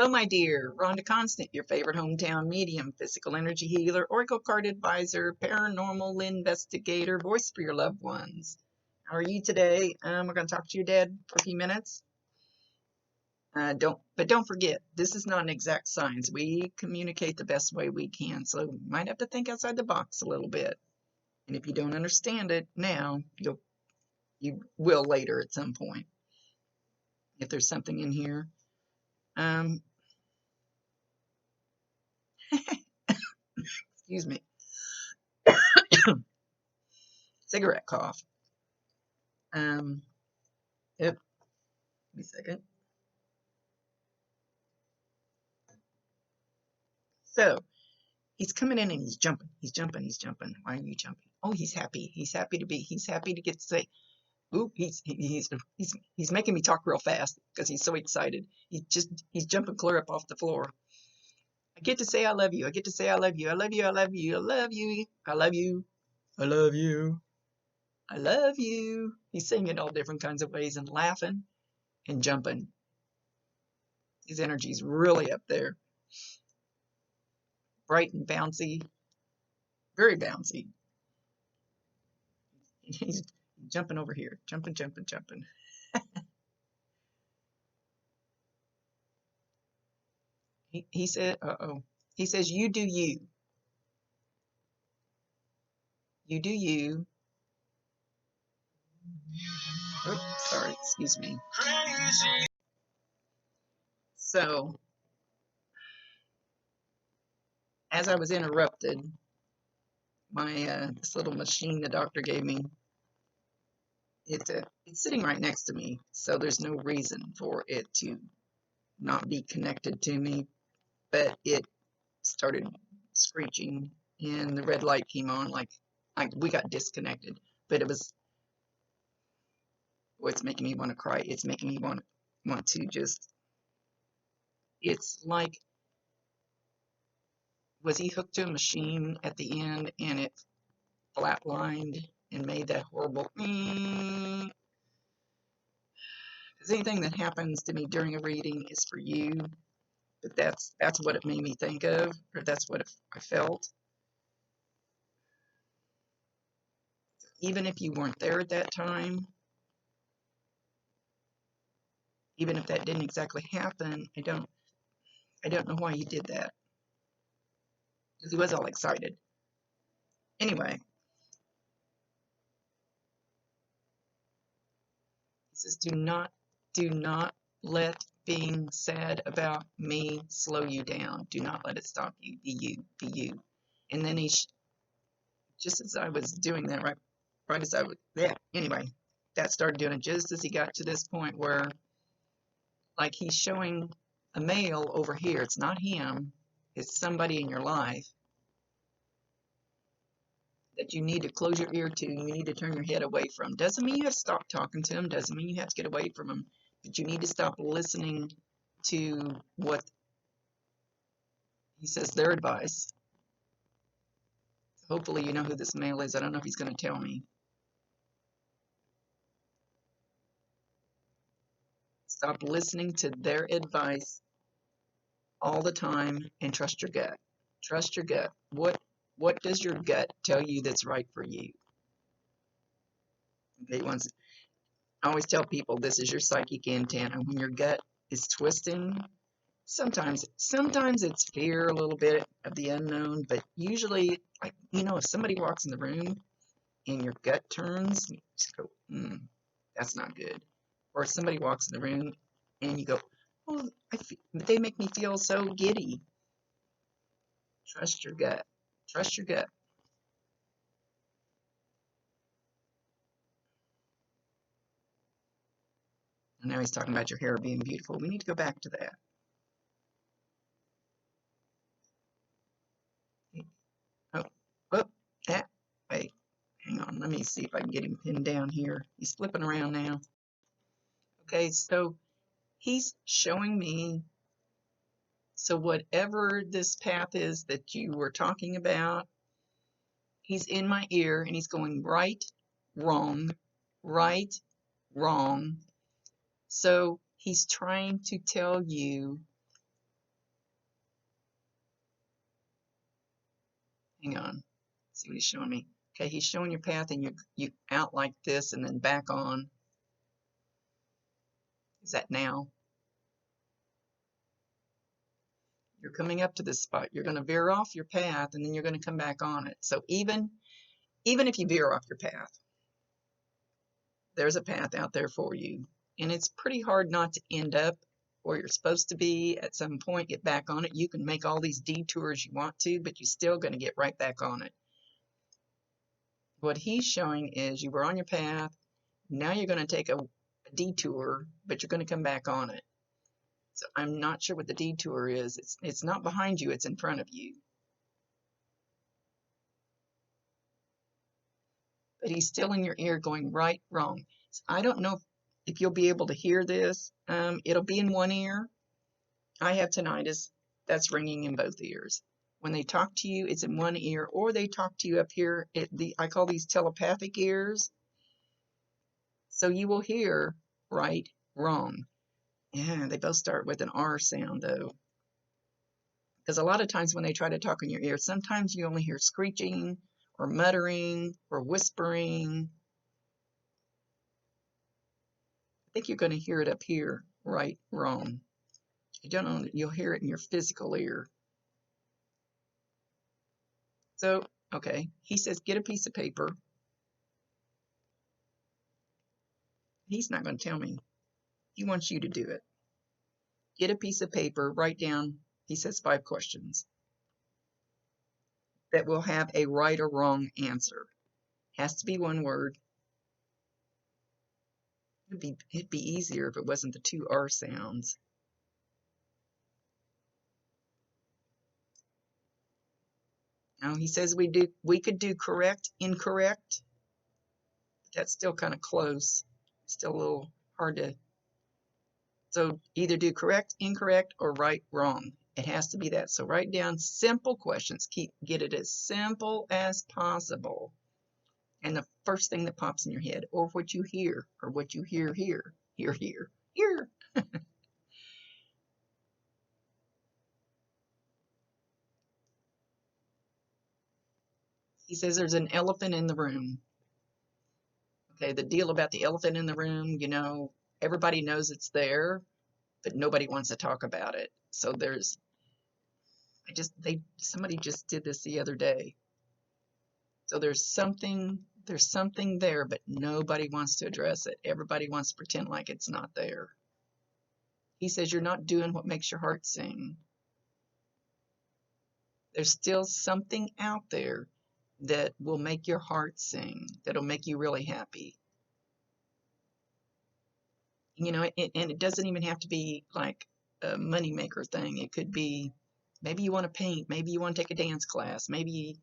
Hello, my dear. Rhonda Constant, your favorite hometown medium, physical energy healer, oracle card advisor, paranormal investigator, voice for your loved ones. How are you today? We're going to talk to your dad for a few minutes. Don't forget, this is not an exact science. We communicate the best way we can, so you might have to think outside the box a little bit. And if you don't understand it now, you will later at some point. If there's something in here. Excuse me. Cigarette cough. Yep. Give me a second. So he's coming in and he's jumping. He's jumping. He's jumping. Why are you jumping? Oh, he's happy. He's happy to be. He's happy to get to say. Ooh, he's making me talk real fast because he's so excited. He's jumping clear up off the floor. I get to say I love you. I get to say I love you. I love you. I love you. I love you. I love you. I love you. I love you. He's singing all different kinds of ways and laughing and jumping. His energy's really up there. Bright and bouncy. Very bouncy. He's jumping over here. Jumping, jumping, jumping. He said, uh-oh. He says, you do you. You do you. Oops, sorry, excuse me. So, as I was interrupted, my this little machine the doctor gave me, it's sitting right next to me, so there's no reason for it to not be connected to me, but it started screeching and the red light came on like we got disconnected, but it was, oh, it's making me want to cry. It's making me want to just, it's like, was he hooked to a machine at the end and it flatlined and made that horrible because anything that happens to me during a reading is for you, but that's what it made me think of, or that's what I felt. Even if you weren't there at that time, even if that didn't exactly happen, I don't know why he did that, because he was all excited. Anyway, he says, do not let being sad about me slow you down. Do not let it stop you. Be you. Be you. And then just as I was doing that, right as I was, yeah, anyway, that started doing it just as he got to this point where, like, he's showing a male over here. It's not him. It's somebody in your life that you need to close your ear to, you need to turn your head away from. Doesn't mean you have to stop talking to him, doesn't mean you have to get away from him, but you need to stop listening to what he says, their advice. Hopefully you know who this male is. I don't know if he's going to tell me. Stop listening to their advice all the time and trust your gut. Trust your gut. What does your gut tell you that's right for you? Okay, I always tell people this is your psychic antenna. When your gut is twisting, sometimes it's fear, a little bit of the unknown, but usually, like, if somebody walks in the room and your gut turns, you just go, that's not good. Or if somebody walks in the room and you go, oh, they make me feel so giddy. Trust your gut. Trust your gut. And now he's talking about your hair being beautiful. We need to go back to that. Wait, hang on. Let me see if I can get him pinned down here. He's flipping around now. Okay, so he's showing me, so whatever this path is that you were talking about, he's in my ear and he's going right, wrong, right, wrong. So he's trying to tell you Hang on. Let's see what he's showing me. Okay, he's showing your path, and you out like this and then back on. Is that now? You're coming up to this spot. You're going to veer off your path, and then you're going to come back on it. So even if you veer off your path, there's a path out there for you. And it's pretty hard not to end up where you're supposed to be at some point, get back on it. You can make all these detours you want to, but you're still going to get right back on it. What he's showing is you were on your path. Now you're going to take a detour, but you're going to come back on it. So I'm not sure what the detour is. It's not behind you, it's in front of you. But he's still in your ear going right, wrong. So I don't know if you'll be able to hear this. It'll be in one ear. I have tinnitus. That's ringing in both ears. When they talk to you, it's in one ear, or they talk to you up here. I call these telepathic ears. So you will hear right, wrong. Yeah, they both start with an R sound, though. Because a lot of times when they try to talk in your ear, sometimes you only hear screeching or muttering or whispering. I think you're going to hear it up here, right, wrong. You don't know that you'll hear it in your physical ear. So, okay, he says, get a piece of paper. He's not going to tell me. He wants you to do it. Get a piece of paper, write down, he says, 5 questions that will have a right or wrong answer. Has to be one word. It'd be easier if it wasn't the 2 R sounds. Now he says we could do correct, incorrect. That's still kind of close. Still a little hard to. So either do correct, incorrect, or right, wrong. It has to be that. So write down simple questions. Get it as simple as possible. And the first thing that pops in your head, or what you hear, or what you hear here, here. He says there's an elephant in the room. Okay, the deal about the elephant in the room, everybody knows it's there, but nobody wants to talk about it. So somebody just did this the other day. So there's something there, but nobody wants to address it. Everybody wants to pretend like it's not there. He says you're not doing what makes your heart sing. There's still something out there that will make your heart sing, that'll make you really happy. And it doesn't even have to be like a moneymaker thing. It could be maybe you want to paint, maybe you want to take a dance class, maybe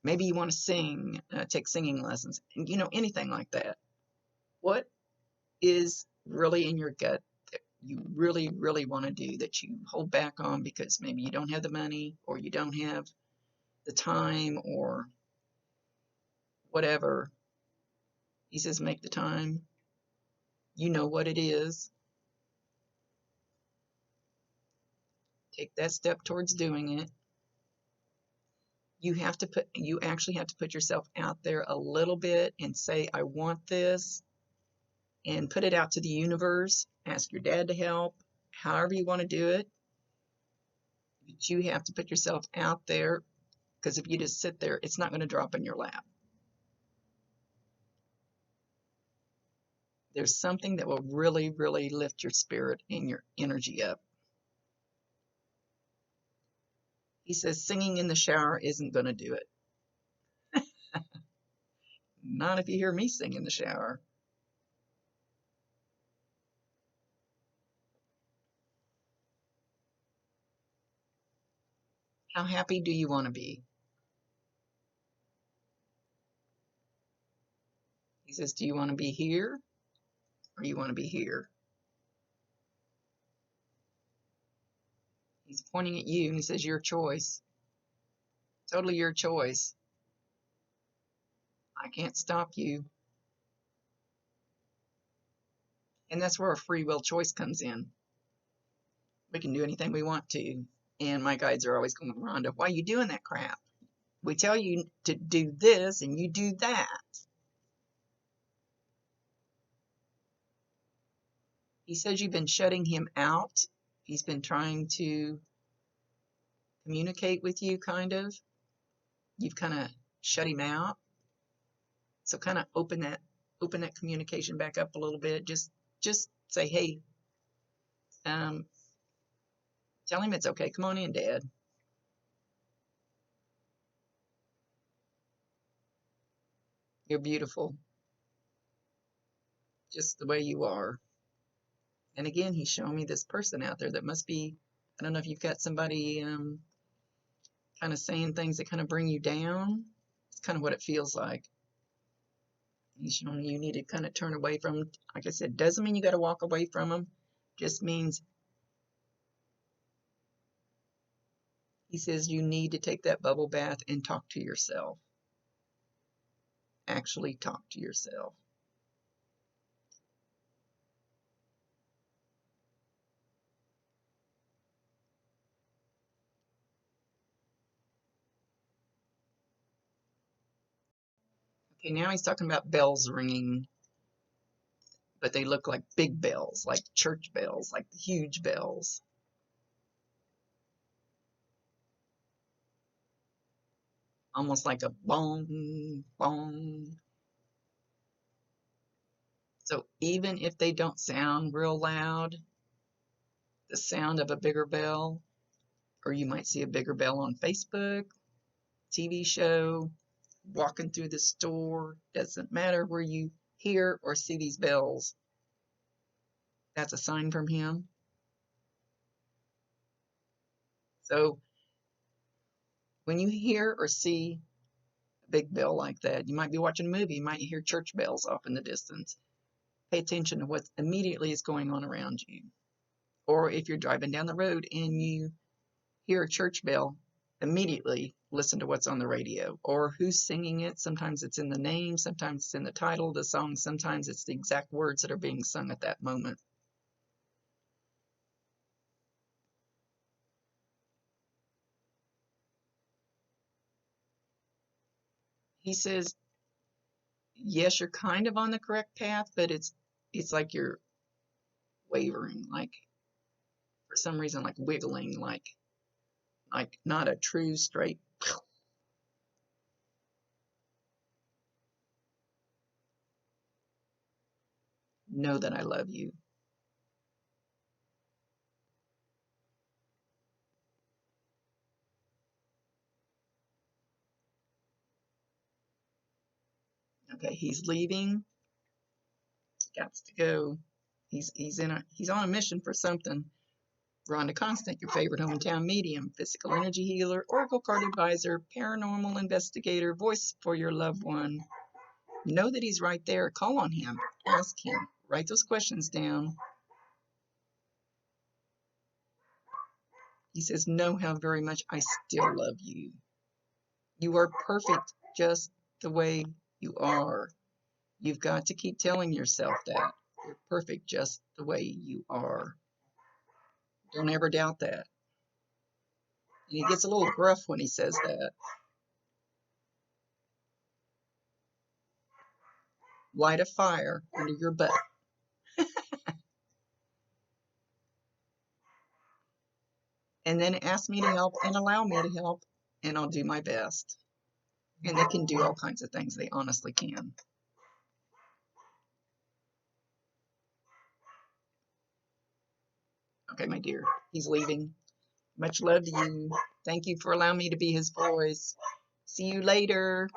you want to sing, take singing lessons, anything like that. What is really in your gut that you really, really want to do that you hold back on because maybe you don't have the money or you don't have the time or whatever? He says, make the time. You know what it is. Take that step towards doing it. You actually have to put yourself out there a little bit and say, I want this, and put it out to the universe. Ask your dad to help, however you want to do it. But you have to put yourself out there, because if you just sit there, it's not going to drop in your lap. There's something that will really, really lift your spirit and your energy up. He says singing in the shower isn't going to do it. Not if you hear me sing in the shower. How happy do you want to be? He says, do you want to be here or you want to be here? He's pointing at you and he says, your choice. Totally your choice. I can't stop you. And that's where a free will choice comes in. We can do anything we want to. And my guides are always going, Rhonda, why are you doing that crap? We tell you to do this and you do that. He says you've been shutting him out. He's been trying to communicate with you, kind of. You've kind of shut him out. So kind of open that communication back up a little bit. Just say, hey, tell him it's okay. Come on in, Dad. You're beautiful, just the way you are. And again, he's showing me this person out there that must be, I don't know if you've got somebody kind of saying things that kind of bring you down. It's kind of what it feels like. He's showing you need to kind of turn away from, like I said, doesn't mean you got to walk away from them. Just means he says you need to take that bubble bath and talk to yourself. Actually talk to yourself. Okay, now he's talking about bells ringing, but they look like big bells, like church bells, like huge bells. Almost like a bong, bong. So even if they don't sound real loud, the sound of a bigger bell, or you might see a bigger bell on Facebook, TV show, walking through the store, doesn't matter where you hear or see these bells, that's a sign from him. So when you hear or see a big bell like that, you might be watching a movie, you might hear church bells off in the distance. Pay attention to what immediately is going on around you. Or if you're driving down the road and you hear a church bell, immediately listen to what's on the radio or who's singing it. Sometimes it's in the name, sometimes it's in the title of the song, sometimes it's the exact words that are being sung at that moment. He says, yes, you're kind of on the correct path, but it's like you're wavering, like for some reason, like wiggling, like not a true straight. Know that I love you. Okay, he's leaving. Got to go. He's on a mission for something. Rhonda Constant, your favorite hometown medium, physical energy healer, oracle card advisor, paranormal investigator, voice for your loved one. Know that he's right there. Call on him. Ask him. Write those questions down. He says, know how very much I still love you. You are perfect just the way you are. You've got to keep telling yourself that. You're perfect just the way you are. Don't ever doubt that. And he gets a little gruff when he says that. Light a fire under your butt. And then ask me to help and allow me to help, and I'll do my best. And they can do all kinds of things. They honestly can. Okay, my dear, he's leaving. Much love to you. Thank you for allowing me to be his voice. See you later.